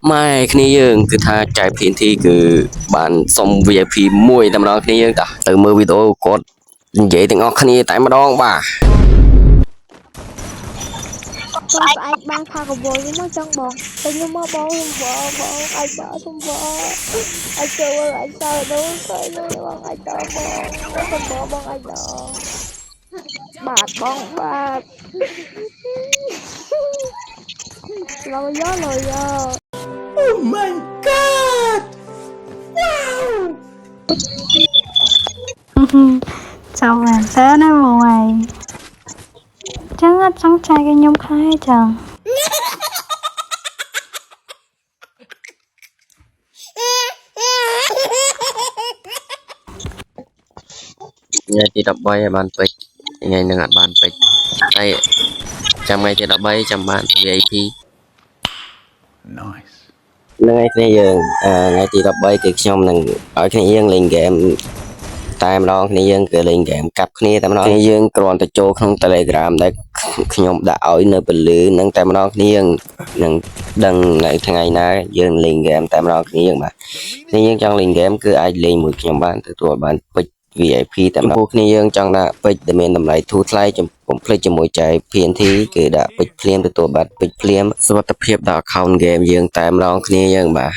ไม่គ្នាយើងគឺថាចែកភានទីគឺបានសុំ VIP មួយតែម្ដងគ្នាយើងតាទៅមើលវីដេអូគាត់និយាយទាំងអស់គ្នាតែម្ដងបាទcon phải anh ban pha của bố nhưng mà trong bóng thế nhưng mà bóng bóng anh đã không vỡ anh kêu anh sao đâu phải luôn bằng anh đó bóng nó không bỏ bằng anh đó bạt bóng bạt lâu gió lời giờ Oh my god! Wow! Chào bạn thế này mọi người chẳng hết trắng trai cái nhung khai chẳngថ្ងៃទី13ឲ្យបានពេជ្រថ្ងៃនឹងអត់បានពេជ្រតែចាំថ្ងៃទី13ចាំបាន VIP Nice. នឹងឯគ្នាយើងថ្ងៃទី13គឺខ្ញុំនឹងឲ្យគ្នាយើងលេងហ្គេមតែម្ដងគ្នាយើងគឺលេងហ្គេមកាប់គ្នាតែម្ដងគ្នាយើងគ្រាន់តែចូលក្នុង Telegram ដែលខ្ញុំដាក់ឲ្យនៅពលឺនឹងតែម្ដងគ្នាយើងនឹងដឹងនៅថ្ងៃណាយើងលេងហ្គេមតែម្ដងគ្នាយើងបាទគ្នាយើងចង់លេងហ្គេមគឺអាចលេងមួយខ្ញុំបានទទួលបានពេជ្រ VIP តែម្ដងគ្នាយើងចង់ដាក់ពេជ្រដែលមានតម្លៃធូរថ្លៃកុំភ្លេចជាមួយចែក PNT គឺដាក់ពេជ្រភ្លាមទទួលបានពេជ្រភ្លាមសុវត្ថិភាពដល់ account game យើងតែម្ដងគ្នាយើងបាទ